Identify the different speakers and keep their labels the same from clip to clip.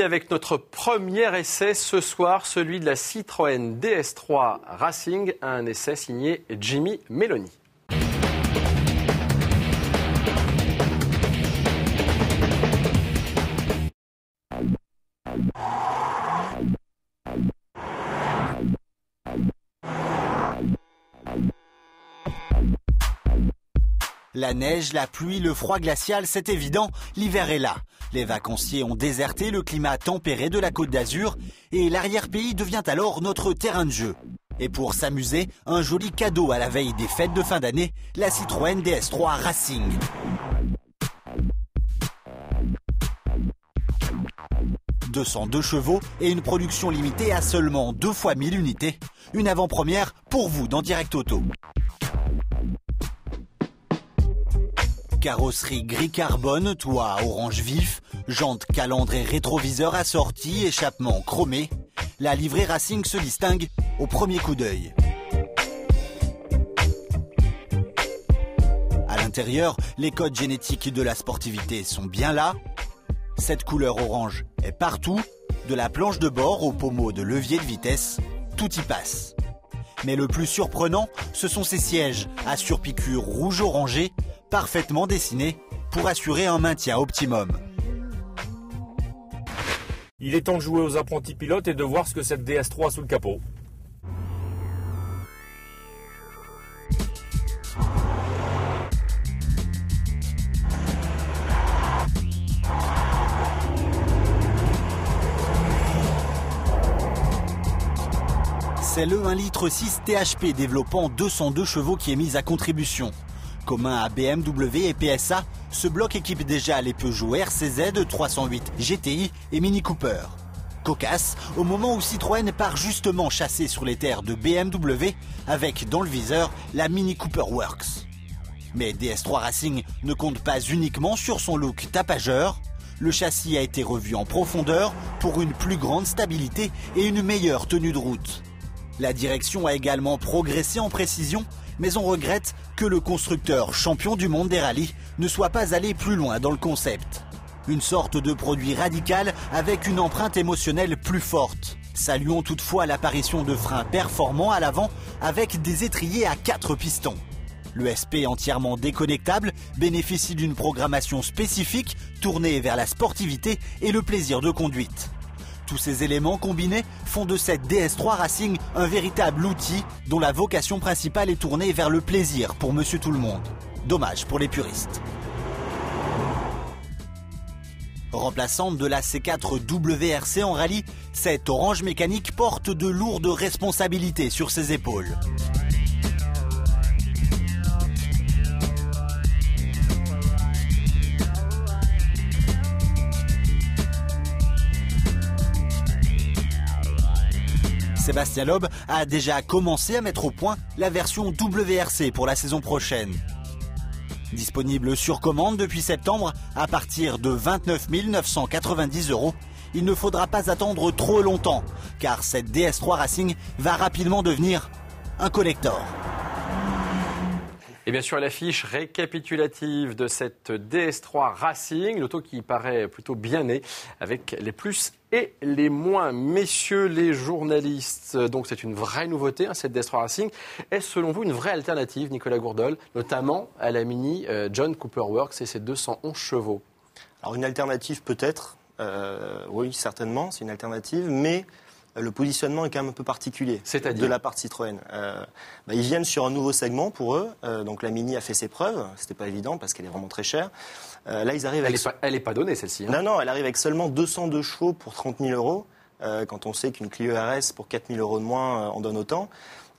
Speaker 1: avec notre premier essai ce soir, celui de la Citroën DS3 Racing, un essai signé Jimmy Meloni.
Speaker 2: La neige, la pluie, le froid glacial, c'est évident, l'hiver est là. Les vacanciers ont déserté le climat tempéré de la Côte d'Azur et l'arrière-pays devient alors notre terrain de jeu. Et pour s'amuser, un joli cadeau à la veille des fêtes de fin d'année, la Citroën DS3 Racing. « 202 chevaux et une production limitée à seulement 2 fois 1000 unités. Une avant-première pour vous dans Direct Auto. Carrosserie gris carbone, toit orange vif, jantes, calandres et rétroviseurs assortis, échappement chromé. La livrée Racing se distingue au premier coup d'œil. À l'intérieur, les codes génétiques de la sportivité sont bien là. Cette couleur orange est partout, de la planche de bord au pommeau de levier de vitesse, tout y passe. Mais le plus surprenant, ce sont ces sièges à surpiqûre rouge-orangé, parfaitement dessinés pour assurer un maintien optimum.
Speaker 3: Il est temps de jouer aux apprentis pilotes et de voir ce que cette DS3 a sous le capot.
Speaker 2: C'est le 1,6 litre THP développant 202 chevaux qui est mis à contribution. Commun à BMW et PSA, ce bloc équipe déjà les Peugeot RCZ 308 GTI et Mini Cooper. Cocasse, au moment où Citroën part justement chasser sur les terres de BMW avec dans le viseur la Mini Cooper Works. Mais DS3 Racing ne compte pas uniquement sur son look tapageur. Le châssis a été revu en profondeur pour une plus grande stabilité et une meilleure tenue de route. La direction a également progressé en précision, mais on regrette que le constructeur champion du monde des rallyes ne soit pas allé plus loin dans le concept. Une sorte de produit radical avec une empreinte émotionnelle plus forte. Saluons toutefois l'apparition de freins performants à l'avant avec des étriers à 4 pistons. Le SP entièrement déconnectable bénéficie d'une programmation spécifique tournée vers la sportivité et le plaisir de conduite. Tous ces éléments combinés font de cette DS3 Racing un véritable outil dont la vocation principale est tournée vers le plaisir pour Monsieur Tout-le-Monde. Dommage pour les puristes. Remplaçante de la C4 WRC en rallye, cette orange mécanique porte de lourdes responsabilités sur ses épaules. Sébastien Loeb a déjà commencé à mettre au point la version WRC pour la saison prochaine. Disponible sur commande depuis septembre à partir de 29 990 €, il ne faudra pas attendre trop longtemps car cette DS3 Racing va rapidement devenir un collector.
Speaker 1: Et bien sûr, l'affiche récapitulative de cette DS3 Racing, l'auto qui paraît plutôt bien née, avec les plus et les moins. Messieurs les journalistes, donc c'est une vraie nouveauté, cette DS3 Racing. Est-ce selon vous une vraie alternative, Nicolas Gourdol, notamment à la Mini John Cooper Works et ses 211 chevaux?
Speaker 4: Alors une alternative peut-être, oui certainement, c'est une alternative, mais le positionnement est quand même un peu particulier de la part Citroën. Ils viennent sur un nouveau segment pour eux. Donc la Mini a fait ses preuves. C'était pas évident parce qu'elle est vraiment très chère. Là, ils arrivent
Speaker 1: elle n'est pas donnée celle-ci. Hein.
Speaker 4: Non, elle arrive avec seulement 202 chevaux pour 30 000 €. Quand on sait qu'une Clio RS pour 4 000 € de moins en donne autant.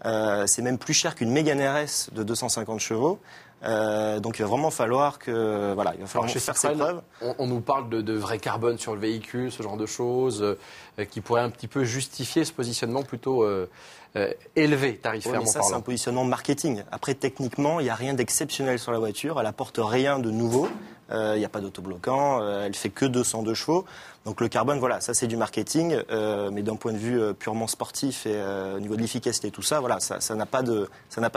Speaker 4: C'est même plus cher qu'une Mégane RS de 250 chevaux. Donc il va vraiment falloir que il va falloir faire ses preuves.
Speaker 1: On nous parle de vrai carbone sur le véhicule, ce genre de choses qui pourrait un petit peu justifier ce positionnement plutôt élevé tarifairement parlant.
Speaker 4: Ça c'est un positionnement marketing. Après techniquement il n'y a rien d'exceptionnel sur la voiture, elle apporte rien de nouveau. il n'y a pas d'autobloquant, elle fait que 202 chevaux. Donc le carbone, voilà, ça c'est du marketing, mais d'un point de vue purement sportif et au niveau de l'efficacité, tout ça, voilà, ça n'a pas de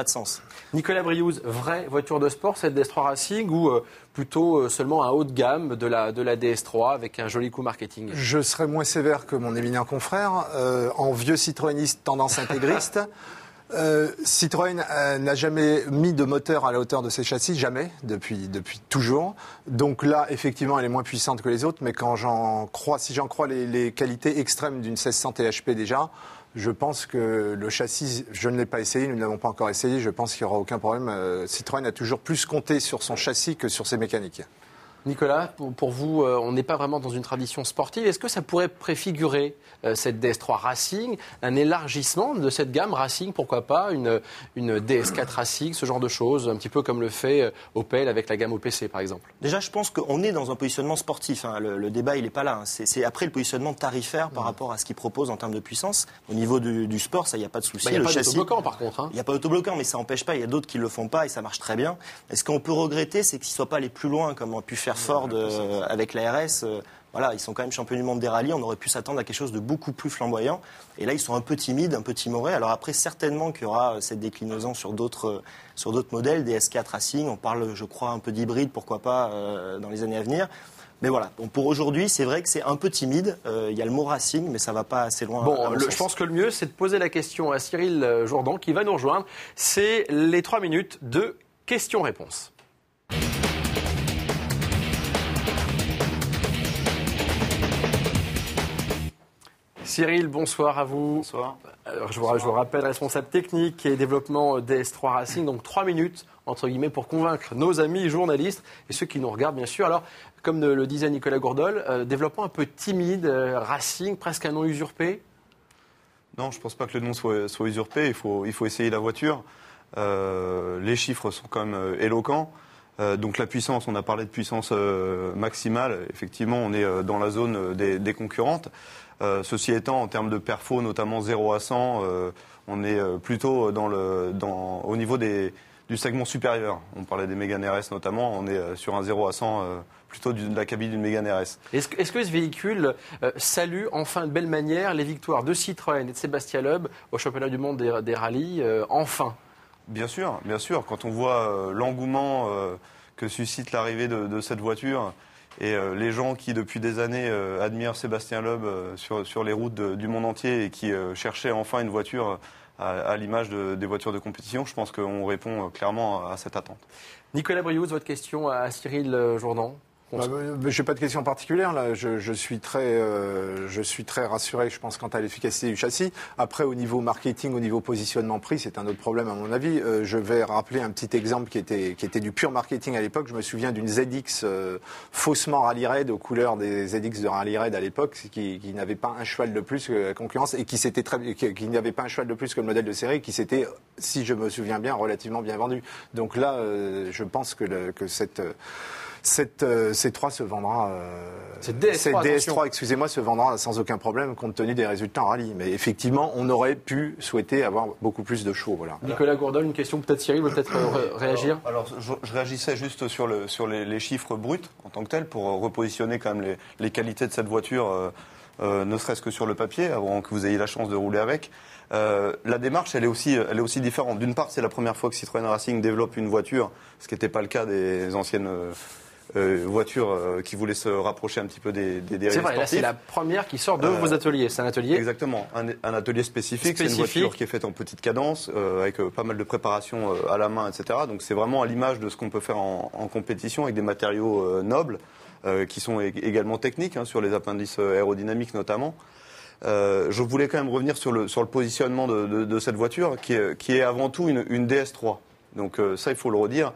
Speaker 4: sens.
Speaker 1: Nicolas Briouze, vraie voiture de sport cette DS3 Racing ou plutôt seulement un haut de gamme de la DS3 avec un joli coup marketing?
Speaker 5: Je serais moins sévère que mon éminent confrère. En vieux citroëniste tendance intégriste, Citroën n'a jamais mis de moteur à la hauteur de ses châssis, jamais, depuis toujours. Donc là, effectivement, elle est moins puissante que les autres, mais si j'en crois les qualités extrêmes d'une 1600 THP déjà, je pense que le châssis, je ne l'ai pas essayé, nous ne l'avons pas encore essayé, je pense qu'il n'y aura aucun problème. Citroën a toujours plus compté sur son châssis que sur ses mécaniques.
Speaker 1: Nicolas, pour vous, on n'est pas vraiment dans une tradition sportive. Est-ce que ça pourrait préfigurer cette DS3 Racing, un élargissement de cette gamme Racing, pourquoi pas, une DS4 Racing, ce genre de choses, un petit peu comme le fait Opel avec la gamme OPC par exemple?
Speaker 4: Déjà, je pense qu'on est dans un positionnement sportif. Le débat, il n'est pas là. C'est après le positionnement tarifaire par rapport à ce qu'il propose en termes de puissance. Au niveau du sport, ça, il n'y a pas de souci.
Speaker 1: Il n'y a pas d'autobloquant par contre.
Speaker 4: Il n'y a pas d'autobloquant, mais ça n'empêche pas. Il y a d'autres qui ne le font pas et ça marche très bien. Et ce qu'on peut regretter, c'est qu'ils ne soient pas allés plus loin, comme on a pu faire Ford avec la RS. Voilà, ils sont quand même champions du monde des rallyes. On aurait pu s'attendre à quelque chose de beaucoup plus flamboyant. Et là, ils sont un peu timides, un peu timorés. Alors après, certainement qu'il y aura cette déclinaison sur d'autres modèles, des S4 Racing. On parle, je crois, un peu d'hybride, pourquoi pas, dans les années à venir. Mais voilà, bon, pour aujourd'hui, c'est vrai que c'est un peu timide. Il y a le mot Racing, mais ça ne va pas assez loin.
Speaker 1: Bon, je pense que le mieux, c'est de poser la question à Cyril Jourdan, qui va nous rejoindre. C'est les 3 minutes de questions-réponses. Cyril, bonsoir à vous.
Speaker 6: Bonsoir.
Speaker 1: Alors, je vous rappelle, responsable technique et développement DS3 Racing, donc 3 minutes, entre guillemets, pour convaincre nos amis journalistes et ceux qui nous regardent, bien sûr. Alors, comme le disait Nicolas Gourdol, développement un peu timide, Racing, presque un nom usurpé?
Speaker 6: Non, je ne pense pas que le nom soit usurpé. Il faut essayer la voiture. Les chiffres sont quand même éloquents. Donc la puissance, on a parlé de puissance maximale. Effectivement, on est dans la zone des concurrentes. Ceci étant, en termes de perfo, notamment 0 à 100, on est plutôt au niveau du segment supérieur. On parlait des Mégane RS notamment, on est sur un 0 à 100 plutôt de la cabine d'une Mégane RS.
Speaker 1: Est-ce que ce véhicule salue enfin de belle manière les victoires de Citroën et de Sébastien Loeb au championnat du monde des rallyes, enfin?
Speaker 6: Bien sûr. Quand on voit l'engouement que suscite l'arrivée de cette voiture et les gens qui, depuis des années, admirent Sébastien Loeb sur les routes du monde entier et qui cherchaient enfin une voiture à l'image des voitures de compétition, je pense qu'on répond clairement à cette attente.
Speaker 1: Nicolas Briouze, votre question à Cyril Jourdan?
Speaker 5: Je n'ai pas de question particulière là. Je suis très rassuré, je pense, quant à l'efficacité du châssis. Après, au niveau marketing, au niveau positionnement prix, c'est un autre problème à mon avis. Je vais rappeler un petit exemple qui était du pur marketing à l'époque. Je me souviens d'une ZX faussement Rally Raid aux couleurs des ZX de Rally Raid à l'époque, qui n'avait pas un cheval de plus que la concurrence et qui n'avait pas un cheval de plus que le modèle de série, qui s'était, si je me souviens bien, relativement bien vendu. Donc là, je pense que cette C3 se vendra.
Speaker 1: Cette DS3,
Speaker 5: excusez-moi, se vendra sans aucun problème compte tenu des résultats en rallye. Mais effectivement, on aurait pu souhaiter avoir beaucoup plus de chevaux. Voilà.
Speaker 1: Nicolas Gourdol, une question peut-être Cyril veut peut-être réagir.
Speaker 6: Alors, je réagissais juste sur les chiffres bruts en tant que tels pour repositionner quand même les qualités de cette voiture, ne serait-ce que sur le papier, avant que vous ayez la chance de rouler avec. La démarche, elle est aussi différente. D'une part, c'est la première fois que Citroën Racing développe une voiture, ce qui n'était pas le cas des anciennes voitures qui voulaient se rapprocher un petit peu des dérives sportifs.
Speaker 1: C'est vrai, là c'est la première qui sort de vos ateliers. C'est un atelier.
Speaker 6: Exactement, un atelier spécifique. C'est une voiture qui est faite en petite cadence, avec pas mal de préparation à la main, etc. Donc c'est vraiment à l'image de ce qu'on peut faire en compétition avec des matériaux nobles, qui sont également techniques, sur les appendices aérodynamiques notamment. Je voulais quand même revenir sur le positionnement de cette voiture, qui est avant tout une DS3. Donc ça, il faut le redire.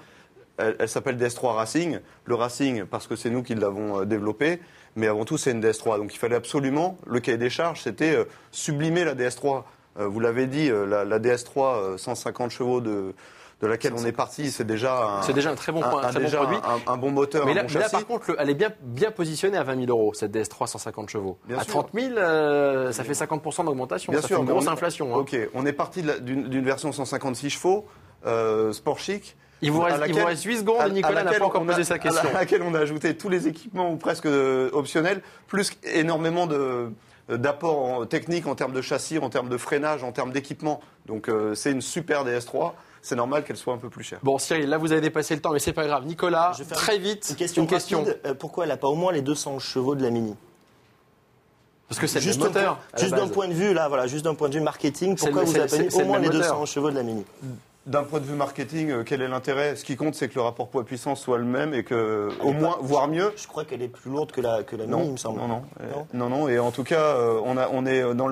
Speaker 6: Elle s'appelle DS3 Racing. Le Racing, parce que c'est nous qui l'avons développé, mais avant tout, c'est une DS3. Donc il fallait absolument, le cahier des charges, c'était sublimer la DS3. Vous l'avez dit, la DS3, 150 chevaux de laquelle on est parti, c'est déjà
Speaker 1: un très bon produit.
Speaker 6: Un bon moteur,
Speaker 1: mais là,
Speaker 6: un bon châssis.
Speaker 1: Là, par contre, elle est bien positionnée à 20 000 €, cette DS3 150 chevaux.
Speaker 6: Bien
Speaker 1: à
Speaker 6: sûr.
Speaker 1: 30 000, ça fait 50% d'augmentation.
Speaker 6: Bien
Speaker 1: ça
Speaker 6: sûr,
Speaker 1: fait une grosse inflation.
Speaker 6: Ok, on est parti d'une version 156 chevaux, sport chic.
Speaker 1: Il vous reste 8 secondes, Nicolas n'a pas encore posé sa question.
Speaker 6: À laquelle on a ajouté tous les équipements ou presque optionnels, plus énormément d'apports techniques en termes de châssis, en termes de freinage, en termes d'équipement. Donc c'est une super DS3. C'est normal qu'elle soit un peu plus chère.
Speaker 1: Bon, Cyril, là, vous avez dépassé le temps, mais c'est pas grave. Nicolas, très vite,
Speaker 4: une question. Rapide, pourquoi elle n'a pas au moins les 200 chevaux de la Mini?
Speaker 1: Parce que c'est le moteur.
Speaker 4: Juste d'un point de vue marketing, pourquoi vous avez mis au moins les 200 chevaux de la Mini?
Speaker 6: D'un point de vue marketing, quel est l'intérêt? Ce qui compte, c'est que le rapport poids-puissance soit le même et que, au moins, voire mieux.
Speaker 4: Je crois qu'elle est plus lourde que la Mini, il me semble.
Speaker 6: Non. Et en tout cas, on est dans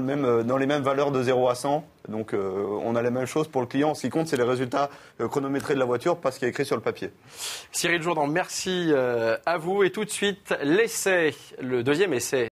Speaker 6: les mêmes valeurs de 0 à 100. Donc, on a la même chose pour le client. Ce qui compte, c'est les résultats chronométrés de la voiture, pas ce qui est écrit sur le papier.
Speaker 1: Cyril Jourdan, merci à vous. Et tout de suite, l'essai, le deuxième essai.